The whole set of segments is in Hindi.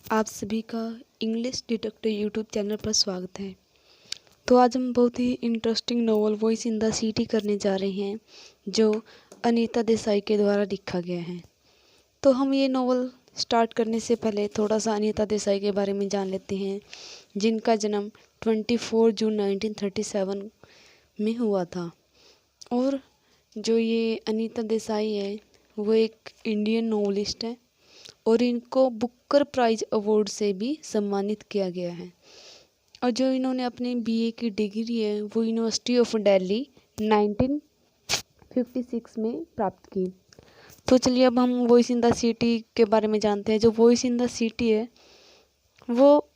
आप सभी का इंग्लिश डिटेक्टिव यूट्यूब चैनल पर स्वागत है। तो आज हम बहुत ही interesting novel voice in the city करने जा रहे हैं, जो अनीता देसाई के द्वारा लिखा गया है। तो हम ये नोवेल स्टार्ट करने से पहले थोड़ा सा अनीता देसाई के बारे में जान लेते हैं, जिनका जन्म 24 जून 1937 में हुआ था। और जो ये अनीता देसाई है वो एक इंडियन नोवेलिस्ट है और इनको बुकर प्राइज अवार्ड से भी सम्मानित किया गया है। और जो इन्होंने अपनी बीए की डिग्री है वो यूनिवर्सिटी ऑफ दिल्ली 1956 में प्राप्त की। तो चलिए अब हम वॉइस इन द सिटी के बारे में जानते हैं। जो वॉइस इन द सिटी है वो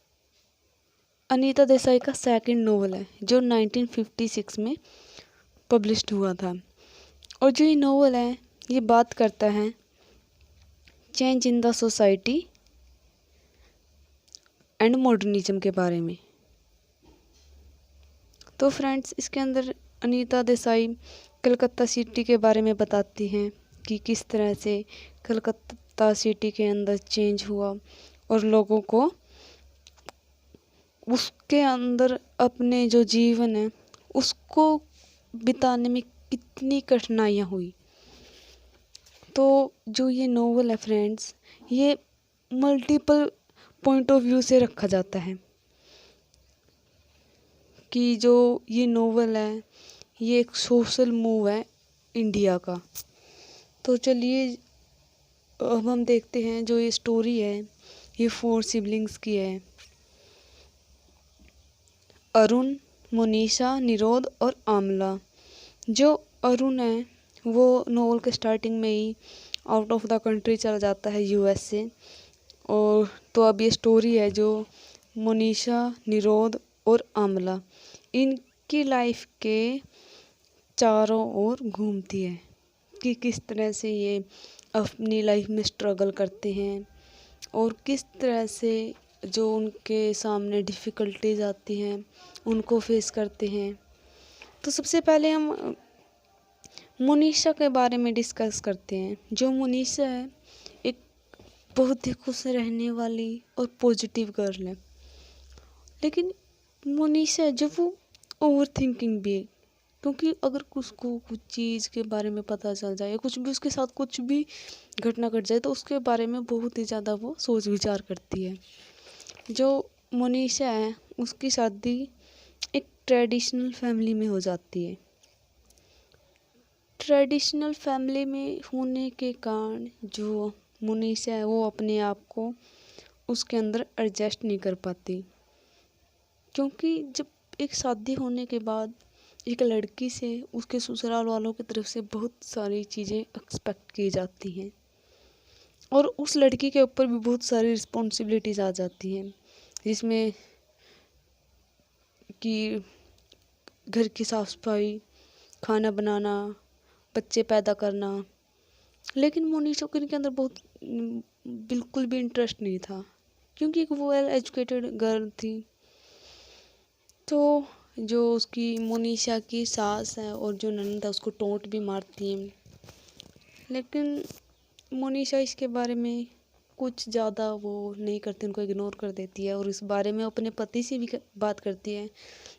अनीता देसाई का सेकंड नोवेल है, जो 1956 में पब्लिश्ड हुआ था। और जो ये नोवेल है ये बात करता है change in the society and modernism के बारे में। तो फ्रेंड्स, इसके अंदर अनीता देसाई कलकत्ता सिटी के बारे में बताती हैं कि किस तरह से कलकत्ता सिटी के अंदर चेंज हुआ और लोगों को उसके अंदर अपने जो जीवन है उसको बिताने में कितनी कठिनाइयाँ हुई। तो जो ये नोवेल है फ्रेंड्स, ये मल्टीपल पॉइंट ऑफ व्यू से रखा जाता है कि जो ये नोवेल है ये एक सोशल मूव है इंडिया का। तो चलिए अब हम देखते हैं जो ये स्टोरी है ये 4 सिबलिंग्स की है, अरुण, मोनिशा, निरोध और आमला। जो अरुण है वो नोवेल के स्टार्टिंग में ही आउट ऑफ द कंट्री चला जाता है, यूएस से। और तो अब ये स्टोरी है जो मोनिशा, निरोध और आमला इनकी लाइफ के चारों ओर घूमती है कि किस तरह से ये अपनी लाइफ में स्ट्रगल करते हैं और किस तरह से जो उनके सामने डिफ़िकल्टीज आती हैं उनको फेस करते हैं। तो सबसे पहले हम मोनिशा के बारे में डिस्कस करते हैं। जो मोनिशा है एक बहुत ही खुश रहने वाली और पॉजिटिव गर्ल है, लेकिन मोनिशा है जो वो ओवर थिंकिंग भी है, क्योंकि अगर उसको कुछ चीज़ के बारे में पता चल जाए या कुछ भी उसके साथ कुछ भी घटना घट जाए तो उसके बारे में बहुत ही ज़्यादा वो सोच विचार करती है। जो मोनिशा है उसकी शादी एक ट्रेडिशनल फैमिली में हो जाती है। ट्रेडिशनल फैमिली में होने के कारण जो मोनिशा है वो अपने आप को उसके अंदर एडजस्ट नहीं कर पाती, क्योंकि जब एक शादी होने के बाद एक लड़की से उसके ससुराल वालों की तरफ से बहुत सारी चीज़ें एक्सपेक्ट की जाती हैं और उस लड़की के ऊपर भी बहुत सारी रिस्पॉन्सिबिलिटीज़ आ जाती हैं, जिसमें कि घर की साफ सफाई, खाना बनाना, बच्चे पैदा करना। लेकिन मोनिशा को इनके अंदर बहुत बिल्कुल भी इंटरेस्ट नहीं था, क्योंकि एक वेल एजुकेटेड गर्ल थी। तो जो उसकी मोनिशा की सास है और जो ननद है उसको टोंट भी मारती हैं, लेकिन मोनिशा इसके बारे में कुछ ज़्यादा वो नहीं करती, उनको इग्नोर कर देती है और इस बारे में अपने पति से भी बात करती है।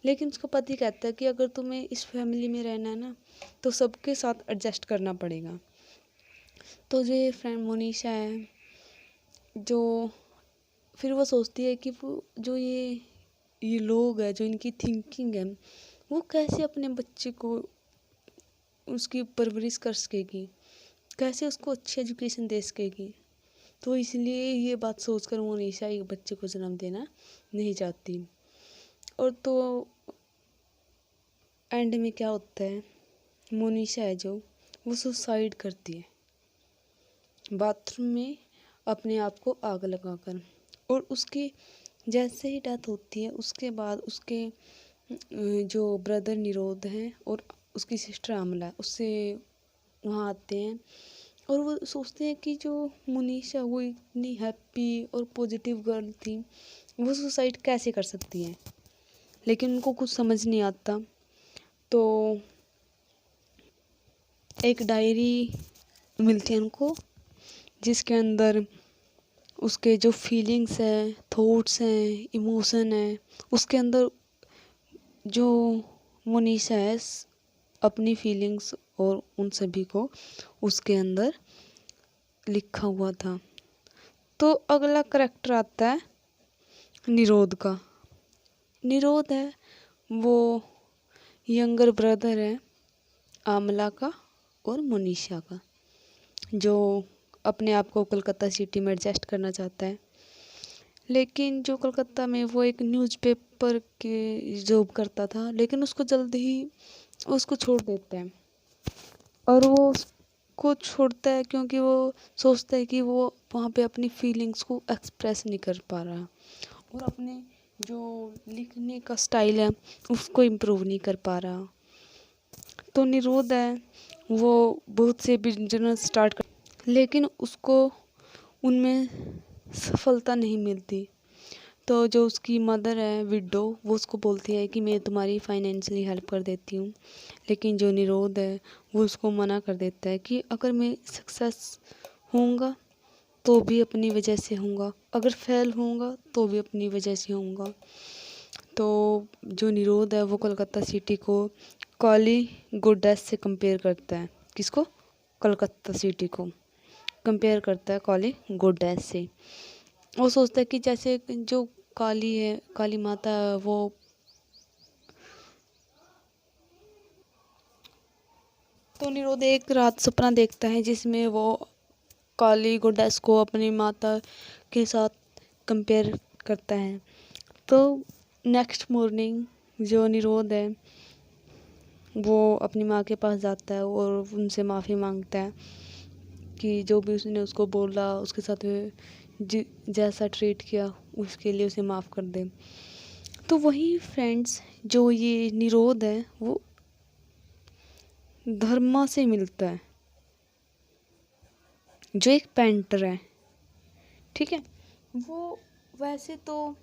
लेकिन उसका पति कहता है कि अगर तुम्हें इस फैमिली में रहना है ना तो सबके साथ एडजस्ट करना पड़ेगा। तो जो ये फ्रेंड मोनिशा है जो फिर वो सोचती है कि वो जो ये लोग हैं जो इनकी थिंकिंग है वो कैसे अपने बच्चे को उसकी परवरिश कर सकेगी, कैसे उसको अच्छी एजुकेशन दे सकेगी। तो इसलिए ये बात सोचकर मोनिशा एक बच्चे को जन्म देना नहीं चाहती। और तो एंड में क्या होता है, मोनिशा है जो वो सुसाइड करती है बाथरूम में अपने आप को आग लगाकर। और उसकी जैसे ही डेथ होती है उसके बाद उसके जो ब्रदर निरोध हैं और उसकी सिस्टर आमला है उससे वहाँ आते हैं और वो सोचते हैं कि जो मोनिशा वो इतनी हैप्पी और पॉजिटिव गर्ल थी वो सुसाइड कैसे कर सकती है, लेकिन उनको कुछ समझ नहीं आता। तो एक डायरी मिलती है उनको जिसके अंदर उसके जो फीलिंग्स हैं, थॉट्स हैं, इमोशन है, उसके अंदर जो मोनिशा है अपनी फीलिंग्स और उन सभी को उसके अंदर लिखा हुआ था। तो अगला करैक्टर आता है निरोध का। निरोध है वो यंगर ब्रदर है आमला का और मोनिशा का, जो अपने आप को कलकत्ता सिटी में एडजस्ट करना चाहता है। लेकिन जो कलकत्ता में वो एक न्यूज़पेपर के जॉब करता था, लेकिन उसको जल्द ही उसको छोड़ देता है। और वो उसको छोड़ता है क्योंकि वो सोचता है कि वो वहाँ पे अपनी फीलिंग्स को एक्सप्रेस नहीं कर पा रहा और अपने जो लिखने का स्टाइल है उसको इम्प्रूव नहीं कर पा रहा। तो निरोध है वो बहुत से बिजनेस स्टार्ट कर, लेकिन उसको उनमें सफलता नहीं मिलती। तो जो उसकी मदर है विडो, वो उसको बोलती है कि मैं तुम्हारी फाइनेंशियली हेल्प कर देती हूँ। लेकिन जो निरोध है वो उसको मना कर देता है कि अगर मैं सक्सेस होऊंगा तो भी अपनी वजह से होऊंगा, अगर फेल होऊंगा तो भी अपनी वजह से होऊंगा। तो जो निरोध है वो कोलकाता सिटी को काली गुड्डेस से कंपेयर करता है। किसको? कलकत्ता सिटी को कंपेयर करता है काली गुड्डेस से। वो सोचता है कि जैसे जो काली है, काली माता है, वो तो निरोध एक रात सपना देखता है जिसमें वो काली गोडेस को अपनी माता के साथ कंपेयर करता है। तो नेक्स्ट मॉर्निंग जो निरोध है वो अपनी माँ के पास जाता है और उनसे माफ़ी मांगता है कि जो भी उसने उसको बोला, उसके साथ जैसा ट्रीट किया उसके लिए उसे माफ़ कर दे। तो वही फ्रेंड्स, जो ये निरोध है वो धर्मा से मिलता है, जो एक पेंटर है। ठीक है, वो वैसे तो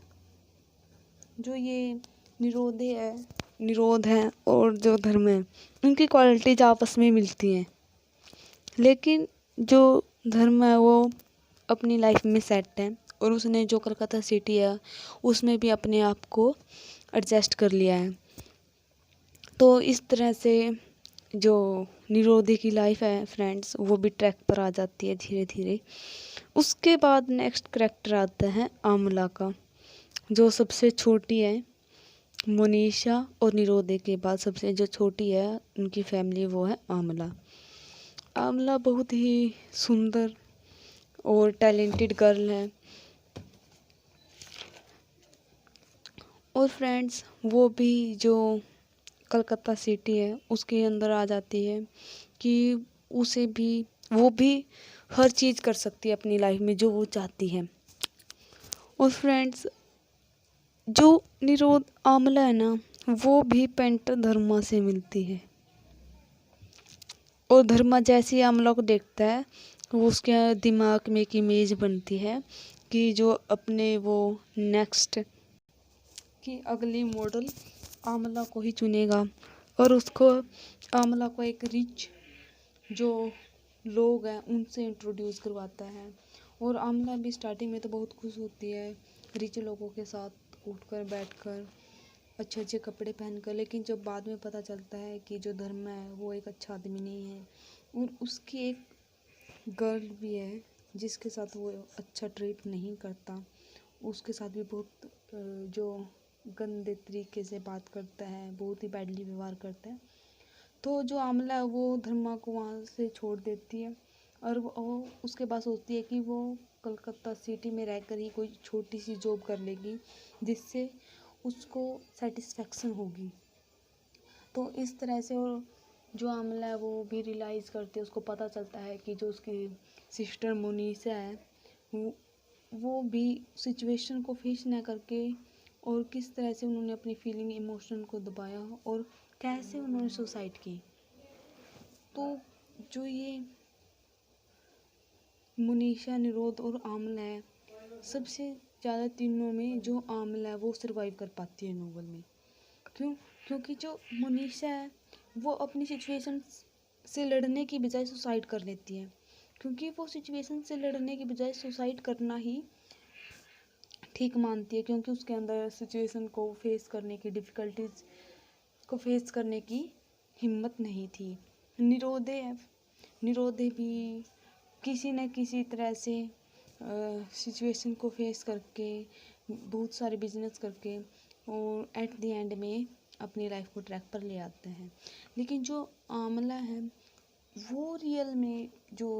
जो ये निरोध है और जो धर्म है उनकी क्वालिटीज आपस में मिलती हैं। लेकिन जो धर्म है वो अपनी लाइफ में सेट है और उसने जो कलकत्ता सिटी है उसमें भी अपने आप को एडजस्ट कर लिया है। तो इस तरह से जो निरोधी की लाइफ है फ्रेंड्स वो भी ट्रैक पर आ जाती है धीरे धीरे। उसके बाद नेक्स्ट करेक्टर आता है आमला का, जो सबसे छोटी है। मोनिशा और निरोधे के बाद सबसे जो छोटी है उनकी फैमिली वो है आमला। आमला बहुत ही सुंदर और टैलेंटेड गर्ल है। और फ्रेंड्स वो भी जो कलकत्ता सिटी है उसके अंदर आ जाती है कि उसे भी वो भी हर चीज़ कर सकती है अपनी लाइफ में जो वो चाहती है। और फ्रेंड्स जो निरोध आमला है ना वो भी पेंटर धर्मा से मिलती है। और धर्मा जैसे ही आमला को देखता है वो उसके दिमाग में एक इमेज बनती है कि जो अपने वो नेक्स्ट की अगली मॉडल आमला को ही चुनेगा। और उसको आमला को एक रिच जो लोग हैं उनसे इंट्रोड्यूस करवाता है। और आमला भी स्टार्टिंग में तो बहुत खुश होती है रिच लोगों के साथ उठकर बैठकर अच्छे अच्छे कपड़े पहनकर। लेकिन जब बाद में पता चलता है कि जो धर्म है वो एक अच्छा आदमी नहीं है और उसकी एक गर्ल भी है जिसके साथ वो अच्छा ट्रीट नहीं करता, उसके साथ भी बहुत जो गंदे तरीके से बात करता है, बहुत ही बैडली व्यवहार करता है। तो जो आमला है वो धर्मा को वहाँ से छोड़ देती है और वो उसके बाद सोचती है कि वो कलकत्ता सिटी में रहकर ही कोई छोटी सी जॉब कर लेगी जिससे उसको सेटिस्फेक्शन होगी। तो इस तरह से वो जो आमला है वो भी रियलाइज़ करती है, उसको पता चलता है कि जो उसकी सिस्टर मोनिशा है वो भी सिचुएशन को फेस ना करके और किस तरह से उन्होंने अपनी फीलिंग इमोशन को दबाया और कैसे उन्होंने सुसाइड की। तो जो ये मोनिशा, निरोध और आमला है, सबसे ज़्यादा तीनों में जो आमला है वो सर्वाइव कर पाती है नोवेल में। क्यों? क्योंकि जो मोनिशा है वो अपनी सिचुएशन से लड़ने की बजाय सुसाइड कर लेती है, क्योंकि वो सिचुएशन से लड़ने की बजाय सुसाइड करना ही ठीक मानती है, क्योंकि उसके अंदर सिचुएशन को फेस करने की, डिफ़िकल्टीज को फेस करने की हिम्मत नहीं थी। निरोधे भी किसी न किसी तरह से सिचुएशन को फेस करके, बहुत सारे बिजनेस करके, और एट द एंड में अपनी लाइफ को ट्रैक पर ले आते हैं। लेकिन जो आमला है वो रियल में जो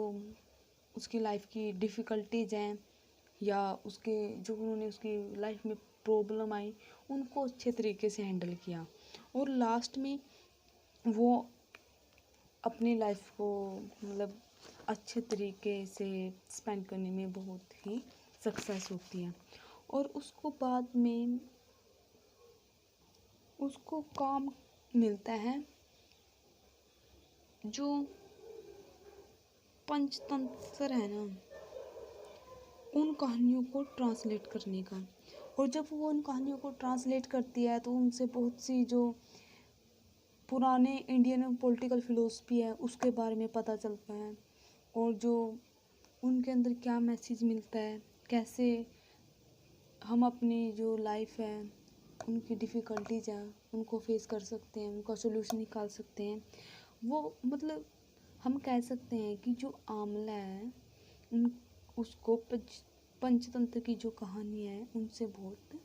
उसकी लाइफ की डिफ़िकल्टीज हैं, या उसके जो उन्होंने उसकी लाइफ में प्रॉब्लम आई, उनको अच्छे तरीके से हैंडल किया, और लास्ट में वो अपनी लाइफ को मतलब अच्छे तरीके से स्पेंड करने में बहुत ही सक्सेस होती है। और उसको बाद में उसको काम मिलता है जो पंचतंत्र है ना, उन कहानियों को ट्रांसलेट करने का। और जब वो उन कहानियों को ट्रांसलेट करती है तो उनसे बहुत सी जो पुराने इंडियन पॉलिटिकल फिलोसफी है उसके बारे में पता चलता है, और जो उनके अंदर क्या मैसेज मिलता है, कैसे हम अपनी जो लाइफ है उनकी डिफ़िकल्टीज हैं उनको फेस कर सकते हैं, उनका सोल्यूशन निकाल सकते हैं। वो मतलब हम कह सकते हैं कि जो आमला है उन उसको पंचतंत्र की जो कहानी है उनसे बहुत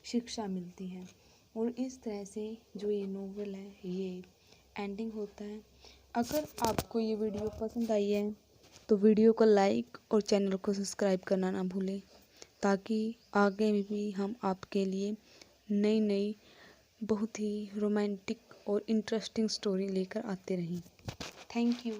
शिक्षा मिलती है। और इस तरह से जो ये नोवेल है ये एंडिंग होता है। अगर आपको ये वीडियो पसंद आई है तो वीडियो को लाइक और चैनल को सब्सक्राइब करना ना भूलें, ताकि आगे भी हम आपके लिए नई नई बहुत ही रोमांटिक और इंटरेस्टिंग स्टोरी लेकर आते रहें। Thank you.